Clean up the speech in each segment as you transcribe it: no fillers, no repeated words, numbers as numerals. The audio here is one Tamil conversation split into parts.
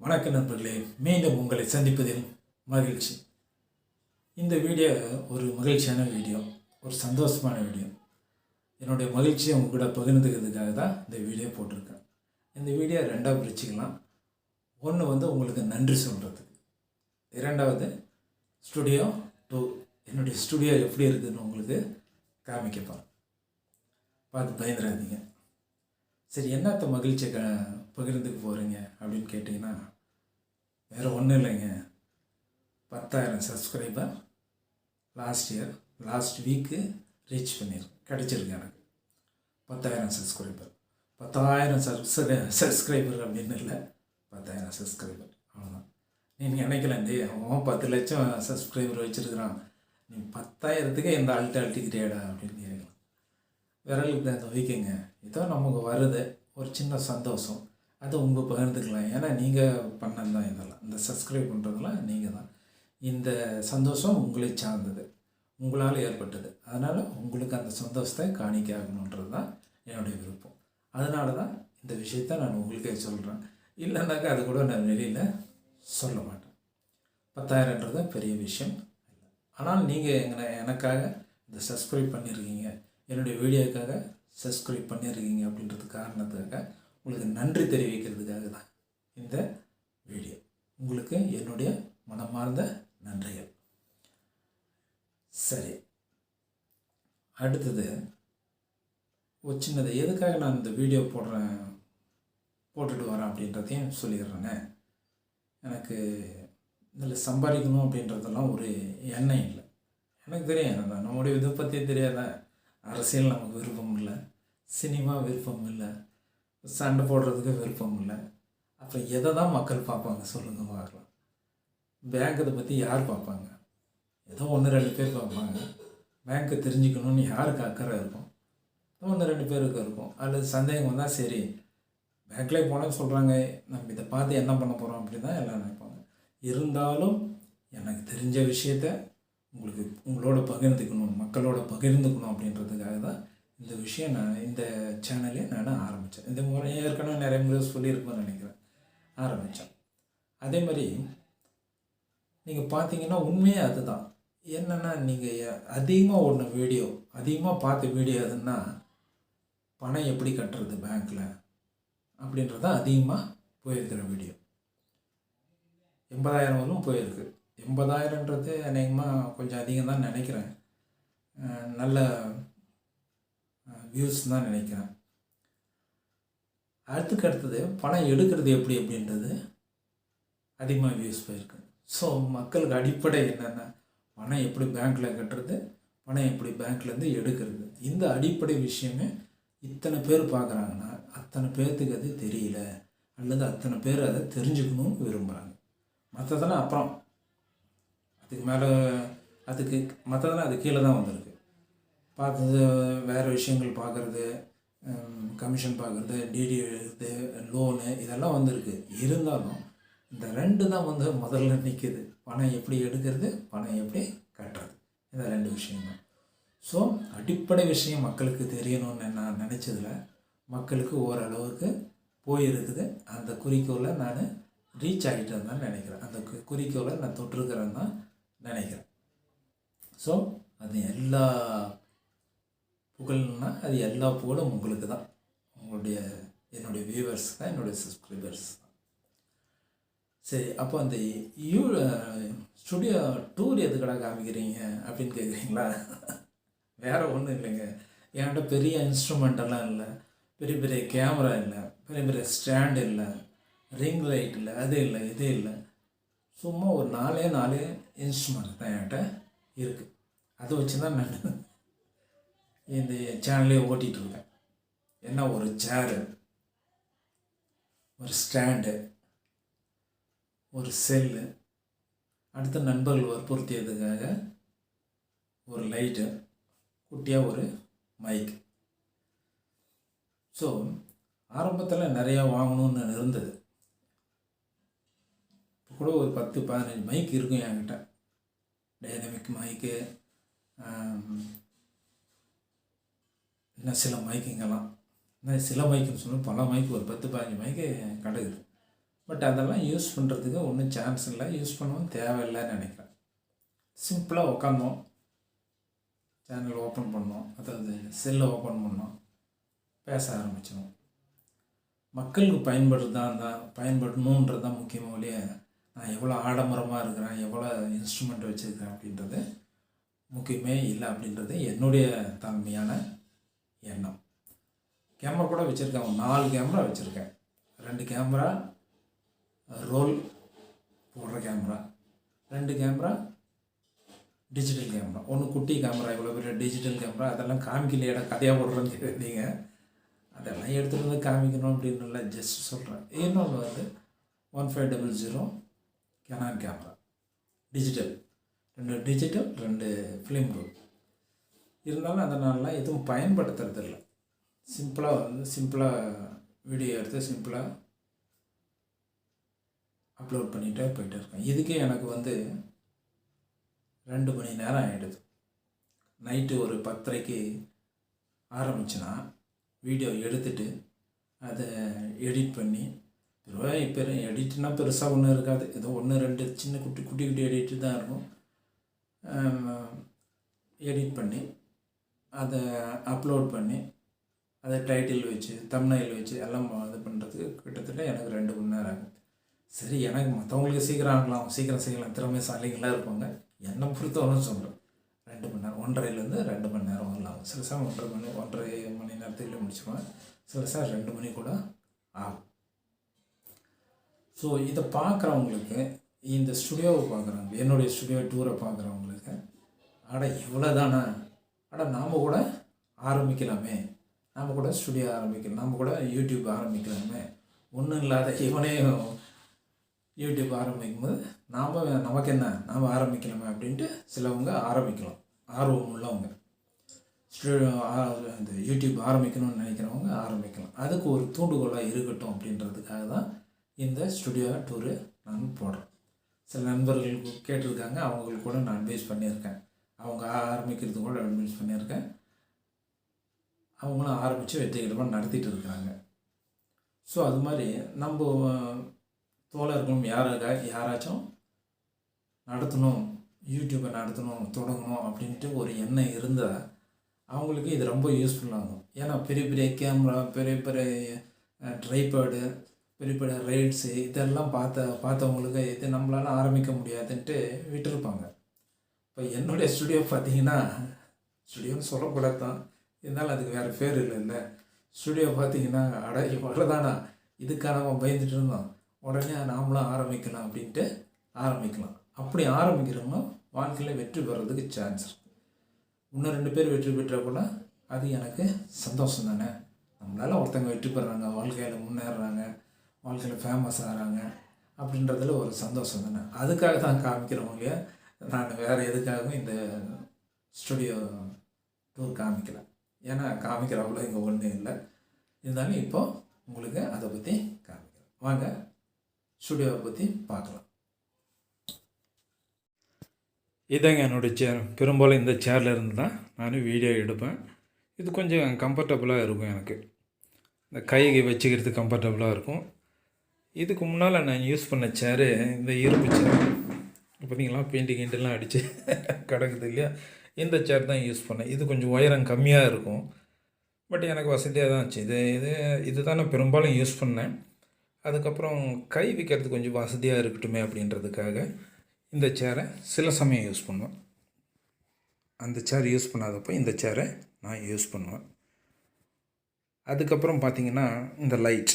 வணக்கம் நண்பர்களே, மீண்டும் உங்களை சந்திப்பதில் மகிழ்ச்சி. இந்த வீடியோ ஒரு மகிழ்ச்சியான வீடியோ, ஒரு சந்தோஷமான வீடியோ. என்னுடைய மகிழ்ச்சியை உங்க கூட பகிர்ந்துக்கிறதுக்காக தான் இந்த வீடியோ போட்டிருக்கேன். இந்த வீடியோ ரெண்டாக பிரிச்சுக்கலாம். ஒன்று உங்களுக்கு நன்றி சொல்கிறதுக்கு, இரண்டாவது ஸ்டுடியோ டூர். என்னுடைய ஸ்டுடியோ எப்படி இருக்குதுன்னு உங்களுக்கு காமிக்கப்போம். பார்த்து பயந்துடாதீங்க. சரி, என்னத்த மகிழ்ச்சியை பகிர்ந்துக்கு போகிறீங்க அப்படின்னு கேட்டிங்கன்னா, வேறு ஒன்றும் இல்லைங்க. 10,000 சப்ஸ்கிரைபர் லாஸ்ட் வீக்கு ரீச் கிடச்சிருக்கு எனக்கு. 10,000 சப்ஸ்கிரைபர். 10,000 சப்ஸ்கிரைபர் அப்படின்னு இல்லை, 10,000 சப்ஸ்கிரைபர், அவ்வளோதான். நீங்கள் நினைக்கலாம், அவன் 10 லட்சம் சப்ஸ்கிரைபர் வச்சுருக்கிறான், நீ 10,000த்துக்கு எந்த அழட்டிக்கிட்டேடா அப்படின்னு கேட்கலாம். விரலுக்கு தான் வைக்கங்க. இதோ நமக்கு வருது ஒரு சின்ன சந்தோஷம், அதை உங்கள் பகிர்ந்துக்கலாம். ஏன்னா நீங்கள் பண்ணது தான் இதெல்லாம், இந்த சப்ஸ்கிரைப் பண்ணுறதுலாம் நீங்கள் தான். இந்த சந்தோஷம் உங்களை சார்ந்தது, உங்களால் ஏற்பட்டது. அதனால் உங்களுக்கு அந்த சந்தோஷத்தை காணிக்க ஆகணுன்றது தான் என்னுடைய விருப்பம். அதனால தான் இந்த விஷயத்த நான் உங்களுக்கே சொல்கிறேன். இல்லைன்னாக்கா அது கூட நான் வெளியில் சொல்ல மாட்டேன். 10,000ன்றது பெரிய விஷயம் இல்லை. ஆனால் நீங்கள் எனக்காக இந்த சப்ஸ்கிரைப் பண்ணியிருக்கீங்க, என்னுடைய வீடியோக்காக சப்ஸ்கிரைப் பண்ணியிருக்கீங்க அப்படின்றது காரணத்துக்காக உங்களுக்கு நன்றி தெரிவிக்கிறதுக்காக தான் இந்த வீடியோ. உங்களுக்கு என்னுடைய மனமார்ந்த நன்றிகள். சரி, அடுத்தது ஒரு சின்னது, எதுக்காக நான் இந்த வீடியோ போட்டுட்டு வரேன் அப்படின்றதையும் சொல்லிடுறேனே. எனக்கு இதில் சம்பாதிக்கணும் அப்படின்றதெல்லாம் ஒரு எண்ணம் இல்லை. எனக்கு தெரியும், நம்முடைய இதை பற்றி தெரியாத. அரசியல் நமக்கு விருப்பம் இல்லை, சினிமா விருப்பம் இல்லை, சண்டை போடுறதுக்கு விருப்பம் இல்லை. அப்போ எதை தான் மக்கள் பார்ப்பாங்க சொல்லுங்கள் பார்க்கலாம். பேங்க்கை பற்றி யார் பார்ப்பாங்க? ஏதோ 1-2 பேர் பார்ப்பாங்க. பேங்க்கை தெரிஞ்சுக்கணுன்னு யாருக்கு அக்கறை இருக்கும்? 1-2 பேருக்கு இருக்கும். அல்லது சந்தேகம் வந்தால் சரி பேங்க்லேயே போனால் சொல்கிறாங்க, நம்ம இதை பார்த்து என்ன பண்ண போகிறோம் அப்படின்னு தான் எல்லாம் நினைப்பாங்க. இருந்தாலும் எனக்கு தெரிஞ்ச விஷயத்த உங்களோட பகிர்ந்துக்கணும், மக்களோட பகிர்ந்துக்கணும் அப்படின்றதுக்காக தான் இந்த விஷயம் இந்த சேனலே நான் ஆரம்பித்தேன். இந்த முறை ஏற்கனவே நிறைய முறை சொல்லியிருப்பேன்னு நினைக்கிறேன், ஆரம்பித்தேன். அதே மாதிரி நீங்கள் பார்த்தீங்கன்னா உண்மையே அதுதான். என்னென்னா, நீங்கள் அதிகமாக ஓடின வீடியோ, அதிகமாக பார்த்த வீடியோ எதுன்னா, பணம் எப்படி கட்டுறது பேங்க்கில் அப்படின்றது தான் அதிகமாக போயிருக்கிற வீடியோ. 80,000 வரலும் போயிருக்கு. 80,000ன்றது அநேகமாக கொஞ்சம் அதிகம் தான் நினைக்கிறேன். நல்ல வியூஸ் தான் நினைக்கிறேன். அடுத்தது பணம் எடுக்கிறது எப்படி அப்படின்றது அதிகமாக வியூஸ் போயிருக்கு. ஸோ மக்களுக்கு அடிப்படை என்னென்னா, பணம் எப்படி பேங்க்கில் கட்டுறது, பணம் எப்படி பேங்க்லேருந்து எடுக்கிறது, இந்த அடிப்படை விஷயமே இத்தனை பேர் பார்க்குறாங்கன்னா அத்தனை பேர்த்துக்கு அது தெரியல, அல்லது அத்தனை பேர் அதை தெரிஞ்சுக்கணும்னு விரும்புகிறாங்க. மற்றதெல்லாம் அப்புறம் அதுக்கு மேலே மற்றதெல்லாம் அது கீழே தான் வந்திருக்கு. பார்த்தது வேறு விஷயங்கள் பார்க்குறது, கமிஷன் பார்க்குறது, டிடி எழுது, லோனு, இதெல்லாம் வந்திருக்கு. இருந்தாலும் இந்த 2 தான் முதல்ல நிற்கிது. பணம் எப்படி எடுக்கிறது, பணம் எப்படி கட்டுறது, இந்த 2 விஷயங்கள். ஸோ அடிப்படை விஷயம் மக்களுக்கு தெரியணும்னு நான் நினச்சதில் மக்களுக்கு ஓரளவுக்கு போயிருக்குது. அந்த குறிக்கோளை நான் ரீச் ஆகிட்டேன்னு தான் நினைக்கிறேன். அந்த குறிக்கோளை நான் தொட்டிருக்கிறேன்னு தான் நினைக்கிறேன். ஸோ அது எல்லா புகழ்னா அது எல்லா புகழும் உங்களுக்கு தான், என்னுடைய வியூவர்ஸ் தான், என்னுடைய சப்ஸ்கிரைபர்ஸ் தான். சரி, அப்போ அந்த ஸ்டுடியோ டூர் எதுக்கடா காமிக்கிறீங்க அப்படின்னு கேட்குறீங்களா? வேறு ஒன்றும் இல்லைங்க. என்கிட்ட பெரிய இன்ஸ்ட்ருமெண்டெல்லாம் இல்லை, பெரிய பெரிய கேமரா இல்லை, பெரிய பெரிய ஸ்டாண்ட் இல்லை, ரிங் லைட் இல்லை, அது இல்லை, இது இல்லை. சும்மா ஒரு 4 இன்ஸ்ட்ருமெண்ட் தான் என்கிட்ட இருக்குது. அதை வச்சு தான் நான் இந்த சேனலே ஓட்டிகிட்ருக்கேன். என்ன, ஒரு சேரு, ஒரு ஸ்டாண்டு, ஒரு செல்லு, அடுத்த நண்பர்கள் வற்புறுத்தியதுக்காக ஒரு லைட்டு, குட்டியாக ஒரு மைக். ஸோ ஆரம்பத்தில் நிறையா வாங்கணுன்னு இருந்தது. இப்போ கூட ஒரு 10-15 மைக் இருக்கும் என்கிட்ட. டைனமிக் மைக்கு, இன்னும் சில மைக்குங்கெல்லாம், சில மைக்குன்னு சொன்னால் பல மைக்கு, ஒரு 10-15 மைக்கு கிடக்குது. பட் அதெல்லாம் யூஸ் பண்ணுறதுக்கு ஒன்றும் சான்ஸ் இல்லை, யூஸ் பண்ணவும் தேவையில்லைன்னு நினைக்கிறேன். சிம்பிளாக உட்காந்தோம், சேனல் ஓப்பன் பண்ணோம், அதாவது செல்லை ஓப்பன் பண்ணோம், பேச ஆரம்பித்தோம். மக்களுக்கு பயன்படணுன்றது தான் முக்கியமாக இல்லையா. நான் எவ்வளோ ஆடம்பரமாக இருக்கிறேன், எவ்வளோ இன்ஸ்ட்ருமெண்ட் வச்சுருக்கேன் அப்படின்றது முக்கியமே இல்லை அப்படின்றது என்னுடைய தாழ்மையான எண்ணம். கேமரா கூட வச்சுருக்கேன், 4 கேமரா வச்சுருக்கேன். 2 கேமரா ரோல் போடுற கேமரா, 2 கேமரா டிஜிட்டல் கேமரா. ஒன்று குட்டி கேமரா, இவ்வளோ பெரிய டிஜிட்டல் கேமரா, அதெல்லாம் காமிக்கலையிட கதையாக போடுறேன்னு கேட்டீங்க. அதெல்லாம் எடுத்துகிட்டு வந்து காமிக்கணும் அப்படின்னு இல்லை, ஜஸ்ட் சொல்கிறேன். இன்னொன்று வந்து 1500 Canon camera digital, 2 digital 2 film roll. இருந்தாலும் அதனாலலாம் எதுவும் பயன்படுத்துறதில்லை. சிம்பிளாக வீடியோ எடுத்து சிம்பிளாக அப்லோட் பண்ணிகிட்டே போயிட்டு இருக்கேன். இதுக்கே எனக்கு வந்து 2 மணி நேரம் ஆகிடுது. நைட்டு ஒரு 10:30க்கு ஆரம்பிச்சுன்னா வீடியோ எடுத்துட்டு அதை எடிட் பண்ணி, இப்போ எடிட்னா பெருசாக ஒன்றும் இருக்காது, ஏதோ 1-2 சின்ன குட்டி எடிட்டு தான் இருக்கும். எடிட் பண்ணி அதை அப்லோட் பண்ணி அதை டைட்டில் வச்சு தம்ப்நெயில் வச்சு எல்லாம் இது பண்ணுறதுக்கு கிட்டத்தட்ட எனக்கு 2 மணி நேரம் ஆகும். சரி, எனக்கு மற்றவங்களுக்கு சீக்கிரம் ஆகலாம், சீக்கிரம் செய்யலாம், திறமைசாலிகளாக இருப்பாங்க. என்னை பொறுத்தவரைக்கும் சொல்கிறேன், 2 மணி நேரம், 1.5லேருந்து 2 மணி நேரம் வரலாம். சில சமயம் 1.5 மணி நேரத்துக்குள்ளே முடிச்சுக்குவேன், சில சார் 2 மணி கூட ஆகும். ஸோ இதை பார்க்குறவங்களுக்கு, இந்த ஸ்டுடியோவை பார்க்குறவங்க, என்னுடைய ஸ்டுடியோ டூரை பார்க்குறவங்களுக்கு, இவ்வளோ தானே, நாம் கூட ஆரம்பிக்கலாமே, நாம் கூட ஸ்டுடியோ ஆரம்பிக்கலாம், நாம் கூட யூடியூப் ஆரம்பிக்கலாமே, ஒன்றும் இல்லாத இவனே யூடியூப் ஆரம்பிக்கும்போது நமக்கு என்ன, நாம் ஆரம்பிக்கலாமே அப்படின்ட்டு சிலவங்க ஆரம்பிக்கலாம். ஆர்வம் உள்ளவங்க இந்த யூடியூப் ஆரம்பிக்கணும்னு நினைக்கிறவங்க ஆரம்பிக்கலாம். அதுக்கு ஒரு தூண்டுகோலாக இருக்கட்டும் அப்படின்றதுக்காக தான் இந்த ஸ்டுடியோ டூரு நான் போடுறேன். சில நண்பர்களுக்கு கேட்டிருக்காங்க, அவங்களுக்கு கூட நான் அட்வைஸ் பண்ணியிருக்கேன், அவங்க ஆரம்பிக்கிறதுக்கு கூட அட்வைஸ் பண்ணியிருக்கேன். அவங்களும் ஆரம்பித்து வெற்றிகரமாக நடத்திட்டு இருக்கிறாங்க. ஸோ அது மாதிரி நம்ம தோழர்களும் யாராச்சும் நடத்தணும், யூடியூப்பை நடத்தணும், தொடங்கணும் அப்படின்ட்டு ஒரு எண்ணம் இருந்தால் அவங்களுக்கு இது ரொம்ப யூஸ்ஃபுல்லாகும். ஏன்னா பெரிய பெரிய கேமரா, பெரிய பெரிய ட்ரைபேடு, பெரிய பெரிய ரைட்ஸு இதெல்லாம் பார்த்தவங்களுக்கு இது நம்மளால ஆரம்பிக்க முடியாதுன்ட்டு விட்டுருப்பாங்க. இப்போ என்னுடைய ஸ்டுடியோ பார்த்திங்கன்னா, ஸ்டுடியோன்னு சொல்லக்கூடாது தான், இருந்தாலும் அதுக்கு வேறு பேர் இல்லை. ஸ்டுடியோ பார்த்திங்கன்னா இவ்வளோதானா, இதுக்காக நம்ம பயந்துட்டு இருந்தோம், உடனே நாமளும் ஆரம்பிக்கலாம் அப்படின்ட்டு ஆரம்பிக்கலாம். அப்படி ஆரம்பிக்கிறவங்க வாழ்க்கையில் வெற்றி பெறதுக்கு சான்ஸ் இருக்குது. இன்னும் 2 பேர் வெற்றி பெற்றால் கூட அது எனக்கு சந்தோஷம் தானே. நம்மளால் ஒருத்தங்க வெற்றி பெறுறாங்க, வாழ்க்கையில் முன்னேறுறாங்க, வாழ்க்கையில் ஃபேமஸ் ஆகிறாங்க அப்படின்றதுல ஒரு சந்தோஷம் தானே. அதுக்காக தான் காமிக்கிறவங்க, நான் வேறு எதுக்காகவும் இந்த ஸ்டுடியோ டூர் காமிக்கலை. ஏன்னா காமிக்கிற அவ்வளோ இங்கே ஒன்றும் இல்லை. இருந்தாலும் இப்போது உங்களுக்கு அதை பற்றி காமிக்கிறேன். வாங்க ஸ்டுடியோவை பற்றி பார்க்கலாம். இதாங்க என்னுடைய சேர். பெரும்பாலும் இந்த சேரில் இருந்து தான் நான் வீடியோ எடுப்பேன். இது கொஞ்சம் கம்ஃபர்டபுளாக இருக்கும், எனக்கு இந்த கையை வச்சுக்கிறதுக்கு கம்ஃபர்டபுளாக இருக்கும். இதுக்கு முன்னால் நான் யூஸ் பண்ண சேரு இந்த இரும்பு சேர், பார்த்தீங்களா, பெயிண்டிங் அடித்து கிடக்குது இல்லையா, இந்த சேர் தான் யூஸ் பண்ணேன். இது கொஞ்சம் உயரம் கம்மியாக இருக்கும், பட் எனக்கு வசதியாக தான் இருந்துச்சு. இது தான் நான் பெரும்பாலும் யூஸ் பண்ணேன். அதுக்கப்புறம் கை வைக்கிறதுக்கு கொஞ்சம் வசதியாக இருக்கட்டுமே அப்படின்றதுக்காக இந்த சேரை சில சமயம் யூஸ் பண்ணுவேன். அந்த சேர் யூஸ் பண்ணாதப்போ இந்த சேரை நான் யூஸ் பண்ணுவேன். அதுக்கப்புறம் பார்த்திங்கன்னா, இந்த லைட்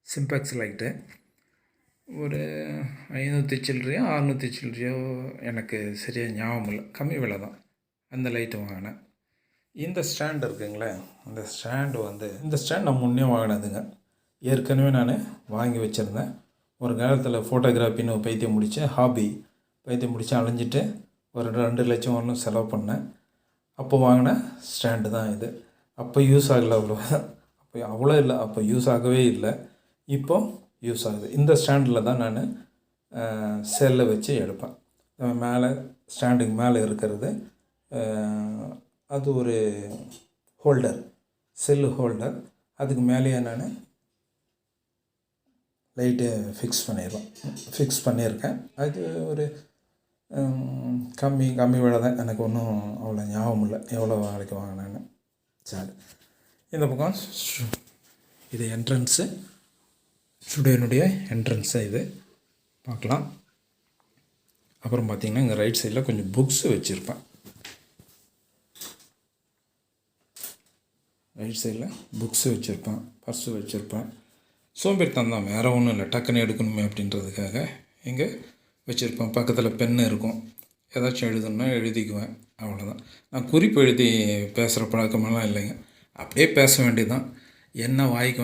சிம்பெக்ஸ் லைட்டு ஒரு 500 சில்லறையோ 600 சில்லறையோ எனக்கு சரியாக ஞாபகம் இல்லை, கம்மி விலை தான். அந்த லைட்டு வாங்கினேன். இந்த ஸ்டாண்ட் இருக்குங்களே, இந்த ஸ்டாண்ட் நான் முன்னே வாங்கினதுங்க. ஏற்கனவே நான் வாங்கி வச்சுருந்தேன். ஒரு காலத்தில் ஃபோட்டோகிராஃபின்னு பைத்தியம் முடித்து அலைஞ்சிட்டு ஒரு 2 லட்சம் ஒன்றும் செலவு பண்ணேன். அப்போ வாங்கின ஸ்டாண்டு தான் இது. அப்போ யூஸ் ஆகலை அவ்வளோ இல்லை, அப்போ யூஸ் ஆகவே இல்லை. இப்போது யூஸ் ஆகுது. இந்த ஸ்டாண்டில் தான் நான் செல்லை வச்சு எடுப்பேன். மேலே ஸ்டாண்டுக்கு மேலே இருக்கிறது அது ஒரு ஹோல்டர், செல்லு ஹோல்டர். அதுக்கு மேலேயே நான் லைட்டு ஃபிக்ஸ் பண்ணியிருக்கேன். அது ஒரு கம்மி விலை தான். எனக்கு ஒன்றும் அவ்வளோ ஞாபகம் இல்லை எவ்வளோ வேலைக்கு வாங்கினேன்னு. சரி, இந்த பக்கம் இது என்ட்ரன்ஸு, ஸ்டுடியோனுடைய என்ட்ரன்ஸு இது பார்க்கலாம். அப்புறம் பார்த்திங்கன்னா இங்கே ரைட் சைடில் கொஞ்சம் புக்ஸு வச்சுருப்பேன். ரைட் சைடில் புக்ஸு வச்சுருப்பேன், பர்ஸு வச்சுருப்பேன். சோம்பேறித்தனம் தான், வேறு ஒன்றும் இல்லை. டக்குன்னு எடுக்கணுமே அப்படின்றதுக்காக இங்கே வச்சுருப்பேன். பக்கத்தில் பென்னு இருக்கும், ஏதாச்சும் எழுதணுன்னா எழுதிக்குவேன், அவ்வளோதான். நான் குறிப்பு எழுதி பேசுகிற பழக்கமெல்லாம் இல்லைங்க. அப்படியே பேச வேண்டியதுதான். என்ன வாய்க்கு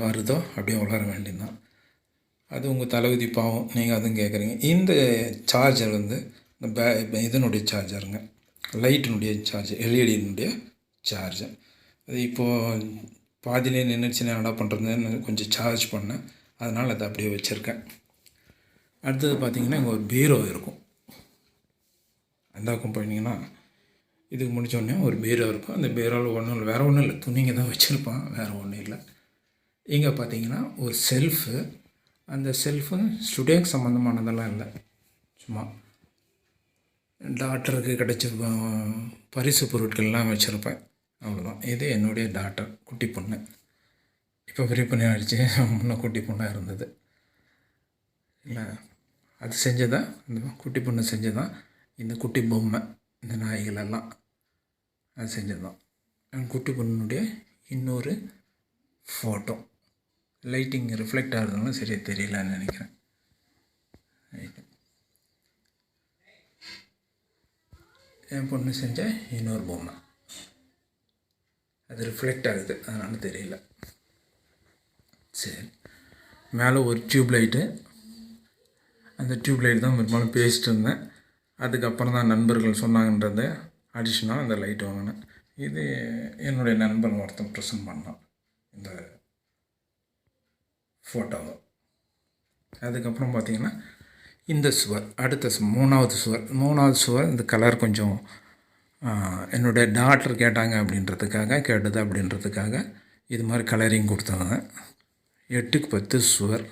வருதோ அப்படியே வளர வேண்டியதுதான். அது உங்கள் தலைவிதி பாவம், நீங்கள் அதுவும் கேட்குறீங்க. இந்த சார்ஜர் வந்து இந்த இதனுடைய சார்ஜருங்க, லைட்டினுடைய சார்ஜர், எல்இடியினுடைய சார்ஜர். அது இப்போது பாதியிலே நின்றுச்சுன்னா என்ன பண்ணுறதுன்னு கொஞ்சம் சார்ஜ் பண்ணேன், அதனால் அதை அப்படியே வச்சுருக்கேன். அடுத்தது பார்த்திங்கன்னா இங்கே ஒரு பீரோ இருக்கும். அந்த பக்கம் போயிட்டிங்கன்னா இதுக்கு முடித்தோடனே ஒரு பீரோ இருக்கும். அந்த பீரோவில் ஒன்றும் இல்லை, வேறு ஒன்றும் இல்லை, துணிங்க தான் வச்சுருப்பான், வேறு ஒன்றும் இல்லை. இங்கே பார்த்திங்கன்னா ஒரு செல்ஃபு. அந்த செல்ஃபு ஸ்டுடியோக்கு சம்மந்தமானதெல்லாம் இல்லை, சும்மா டாக்டருக்கு கிடைச்ச பரிசு பொருட்கள்லாம் வச்சுருப்பேன், அவ்வளோதான். இது என்னுடைய டாக்டர், குட்டி பொண்ணு. இப்போ பெரிய பொண்ணு ஆகிடுச்சு, முன்னே குட்டி பொண்ணாக இருந்தது இல்லை. அது செஞ்சதான், இந்த குட்டி பொண்ணு செஞ்சதான் இந்த குட்டி பொம்மை, இந்த நாய்களெல்லாம் அது செஞ்சதுதான். குட்டி பொண்ணுடைய இன்னொரு ஃபோட்டோ. லைட்டிங் ரிஃப்ளெக்ட் ஆகிறதுனால சரியாக தெரியலன்னு நினைக்கிறேன். என் பொண்ணு செஞ்ச இன்னொரு பொம்மை, அது ரிஃப்ளெக்ட் ஆகுது, அதனால் தெரியல. சரி, மேலே ஒரு டியூப் லைட்டு. அந்த டியூப் லைட் தான் பெரும்பாலும் பேசிட்டு இருந்தேன். அதுக்கப்புறம் தான் நண்பர்கள் சொன்னாங்கன்றதை அடிஷ்னலாக அந்த லைட் வாங்கினேன். இது என்னுடைய நண்பன் ஒருத்தன் ப்ரெசென்ட் பண்ணான் இந்த ஃபோட்டோவை. அதுக்கப்புறம் பார்த்திங்கன்னா இந்த சுவர், அடுத்த மூணாவது சுவர் இந்த கலர் கொஞ்சம் என்னுடைய டாக்டர் கேட்டாங்க அப்படின்றதுக்காக இது மாதிரி கலரிங் கொடுத்தாங்க. 8க்கு 10 சுவர்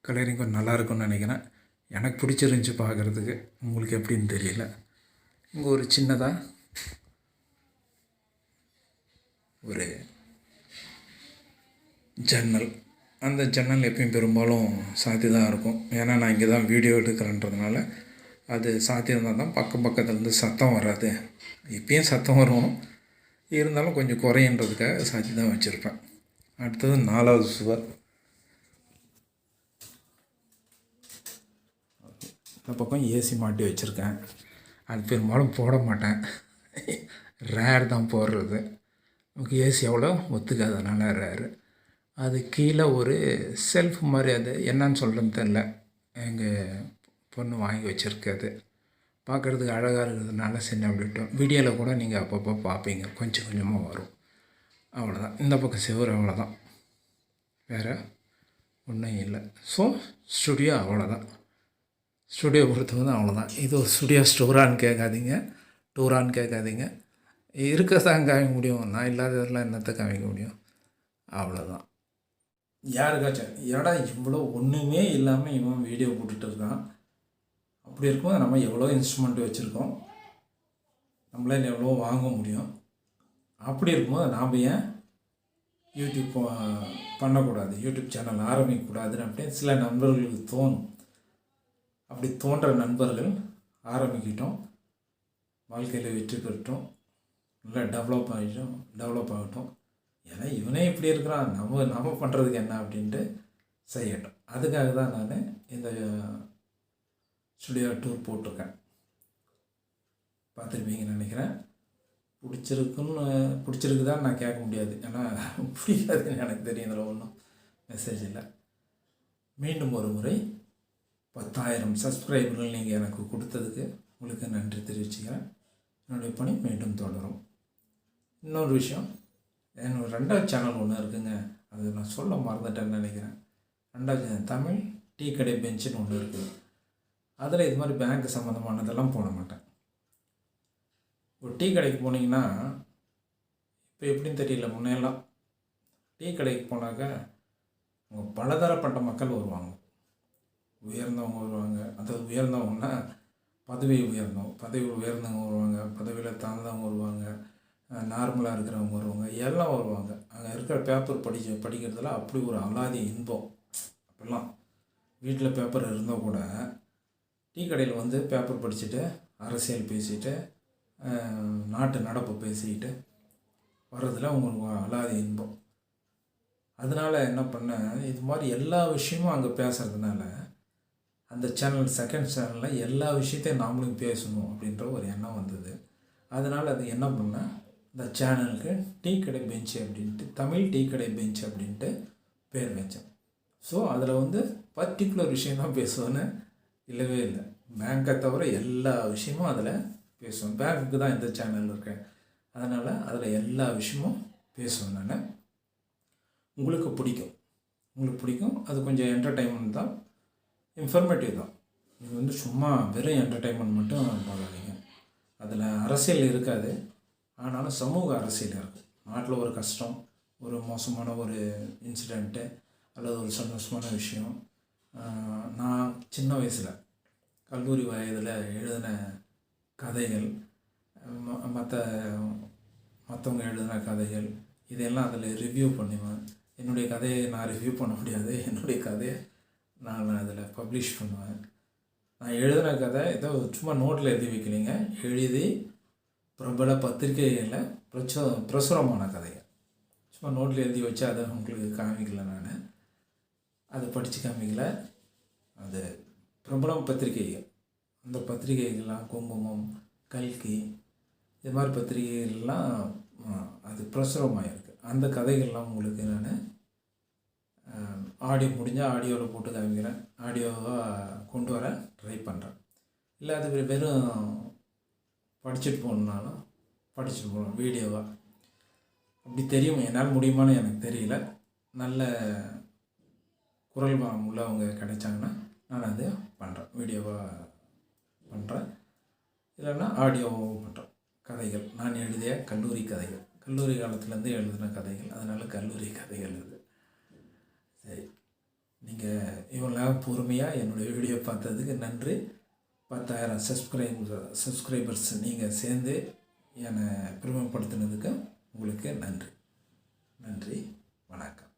கலரிங் கொஞ்சம் நல்லாயிருக்கும்னு நினைக்கிறேன். எனக்கு பிடிச்சிருந்துச்சி பார்க்குறதுக்கு, உங்களுக்கு எப்படின்னு தெரியல. இங்கே ஒரு சின்னதாக ஒரு ஜன்னல். அந்த ஜன்னல் எப்பயும் பெரும்பாலும் சாத்தி தான் இருக்கும். ஏன்னா நான் இங்கே தான் வீடியோ எடுக்கிறேன்றதுனால அது சாத்தியிருந்தால் தான் பக்கத்துலேருந்து சத்தம் வராது. இப்பயும் சத்தம் வரும், இருந்தாலும் கொஞ்சம் குறையன்றதுக்காக சாத்தி தான் வச்சுருப்பேன். அடுத்தது 4வது சுவர். இந்த பக்கம் ஏசி மாட்டி வச்சுருக்கேன். அது பெரும்பாலும் போட மாட்டேன், ரேர் தான் போடுறது. நமக்கு ஏசி எவ்வளோ ஒத்துக்காதனால ரேரு. அது கீழே ஒரு செல்ஃப் மாதிரி, அது என்னன்னு சொல்கிறேன்னு தெரில, எங்கள் பொண்ணு வாங்கி வச்சுருக்காது. பார்க்குறதுக்கு அழகாக இருக்கிறதுனால சின்ன விட்டோம். வீடியோவில் கூட நீங்கள் அப்பப்போ பார்ப்பீங்க, கொஞ்சம் கொஞ்சமாக வரும், அவ்வளோதான். இந்த பக்கம் செவர், அவ்வளோதான், வேறு ஒன்றும் இல்லை. ஸோ ஸ்டுடியோ அவ்வளோதான். ஸ்டுடியோ பொறுத்தவரை அவ்வளோதான். இது ஒரு ஸ்டுடியோ டூரான்னு கேட்காதீங்க. இருக்கதான் காமிக்க முடியும், நான் இல்லாததெல்லாம் என்னத்தை காமிக்க முடியும், அவ்வளோதான். யாருக்காச்சும் இடம் இவ்வளோ ஒன்றுமே இல்லாமல் இவன் வீடியோ போட்டுட்டு இருக்கான். அப்படி இருக்கும்போது நம்ம எவ்வளோ இன்ஸ்ட்ருமெண்ட் வச்சுருக்கோம், நம்மளால் எவ்வளோ வாங்க முடியும். அப்படி இருக்கும்போது நாம் ஏன் யூடியூப் பண்ணக்கூடாது, யூடியூப் சேனல் ஆரம்பிக்கக்கூடாதுன்னு அப்படின்னு சில நண்பர்களுக்கு தோணும். அப்படி தோன்ற நண்பர்கள் ஆரம்பிக்கிட்டோம், வாழ்க்கையில் வெற்றி பெற்றோம், நல்லா டெவலப் ஆகட்டும். ஏன்னா இவனே இப்படி இருக்கிறான், நம்ம பண்ணுறதுக்கு என்ன அப்படின்ட்டு செய்யட்டும். அதுக்காக தான் நான் இந்த ஸ்டுடியோ டூர் போட்டிருக்கேன். பார்த்துருப்பீங்கன்னு நினைக்கிறேன். பிடிச்சிருக்குதான்னு நான் கேட்க முடியாது, ஏன்னா பிடிக்காதுன்னு எனக்கு தெரியும். இதில் ஒன்றும் மெசேஜ் இல்லை. மீண்டும் ஒரு முறை 10,000 சப்ஸ்கிரைபர்கள் நீங்கள் எனக்கு கொடுத்ததுக்கு உங்களுக்கு நன்றி தெரிவிச்சுக்கிறேன். என்னுடைய பணி மீண்டும் தொடரும். இன்னொரு விஷயம், என்னோட 2வது சேனல் ஒன்று இருக்குங்க, அது நான் சொல்ல மறந்துட்டேன்னு நினைக்கிறேன். 2வது தமிழ் டீ கடை பெஞ்சுன்னு ஒன்று இருக்குது. அதில் இது மாதிரி பேங்க் சம்மந்தமானதெல்லாம் போட மாட்டேன். ஒரு டீ கடைக்கு போனீங்கன்னா, இப்போ எப்படின்னு தெரியல, முன்னையெல்லாம் டீ கடைக்கு போனாக்க பலதரப்பட்ட மக்கள் வருவாங்க. உயர்ந்தவங்க வருவாங்க, அதாவது உயர்ந்தவங்கன்னா பதவி உயர்ந்தவங்க வருவாங்க, பதவியில் தாழ்ந்தவங்க வருவாங்க, நார்மலாக இருக்கிறவங்க வருவாங்க, எல்லாம் வருவாங்க. அங்கே இருக்கிற பேப்பர் படிக்கிறதுல அப்படி ஒரு அலாதி இன்பம். அப்போல்லாம் வீட்டில் பேப்பர் இருந்தால் கூட டீ கடையில் வந்து பேப்பர் படிச்சுட்டு அரசியல் பேசிட்டு நாட்டு நடப்பு பேசிக்கிட்டு வர்றதில் உங்களுக்கு அலாதி இன்பம். அதனால் என்ன பண்ணேன், இது மாதிரி எல்லா விஷயமும் அங்கே பேசுகிறதுனால அந்த சேனல் செகண்ட் சேனலில் எல்லா விஷயத்தையும் நாமளும் பேசணும் அப்படின்ற ஒரு எண்ணம் வந்தது. அதனால் அது என்ன பண்ணேன், இந்த சேனலுக்கு டீ கடை பெஞ்சு அப்படின்ட்டு, தமிழ் டீ கடை பெஞ்சு அப்படின்ட்டு பேர் வச்சேன். ஸோ அதில் வந்து பர்டிகுலர் விஷயந்தான் பேசுவேன்னு இல்லவே இல்லை. பேங்க்கை தவிர எல்லா விஷயமும் அதில் பேசுவேன். பேங்க்குக்கு தான் இந்த சேனல் இருக்கேன், அதனால் அதில் எல்லா விஷயமும் பேசுவேன் நான். உங்களுக்கு பிடிக்கும். அது கொஞ்சம் என்டர்டெயின்மெண்ட் தான், இன்ஃபர்மேட்டிவ் தான். இது வந்து சும்மா வெறும் என்டர்டெயின்மெண்ட் மட்டும் பார்க்காதீங்க. அதில் அரசியல் இருக்காது, ஆனாலும் சமூக அரசியல் இருக்கும். நாட்டில் ஒரு கஷ்டம், ஒரு மோசமான ஒரு இன்சிடெண்ட்டு அல்லது ஒரு சந்தோஷமான விஷயம். நான் சின்ன வயசில் கல்லூரி வயதில் எழுதின கதைகள், மற்றவங்க எழுதின கதைகள், இதையெல்லாம் அதில் ரிவ்யூ பண்ணுவேன். என்னுடைய கதையை நான் ரிவ்யூ பண்ண முடியாது, என்னுடைய கதையை நான் அதில் பப்ளிஷ் பண்ணுவேன். நான் எழுதின கதை ஏதோ சும்மா நோட்டில் எழுதி வைக்கலைங்க, எழுதி பிரபல பத்திரிகைகளில் பிரசுரமான கதைகள். சும்மா நோட்டில் எழுதி வச்சு அதை உங்களுக்கு காமிக்கல, நான் அதை படித்து காமிக்கல. அது பிரபலம் பத்திரிகைகள், அந்த பத்திரிகைகள்லாம் குங்குமம், கல்கி, இது மாதிரி பத்திரிகைகள்லாம் அது பிரசுரமாகிருக்கு. அந்த கதைகள்லாம் உங்களுக்கு நான் ஆடியோ முடிஞ்சால் ஆடியோவில் போட்டு காமிக்கிறேன், ஆடியோவாக கொண்டு வர ட்ரை பண்ணுறேன். இல்லை அது வெறும் படிச்சுட்டு போகணுன்னாலும் படிச்சுட்டு போகணும் வீடியோவாக. அப்படி தெரியும், என்னால் முடியுமான்னு எனக்கு தெரியல. நல்ல குரல் உள்ளவங்க கிடைச்சாங்கன்னா நான் அது பண்ணுறேன், வீடியோவாக பண்ணுறேன், இல்லைன்னா ஆடியோவாகவும் பண்ணுறேன். கதைகள் நான் எழுதிய கல்லூரி கதைகள், கல்லூரி காலத்துலேருந்து எழுதின கதைகள், அதனால் கல்லூரி கதைகள் இது. சரி, நீங்கள் இவ்வளோ பொறுமையாக என்னுடைய வீடியோ பார்த்ததுக்கு நன்றி. 10,000 சப்ஸ்கிரைபர்ஸ் நீங்கள் சேர்ந்து என்னை பெருமைப்படுத்தினதுக்கு உங்களுக்கு நன்றி. வணக்கம்.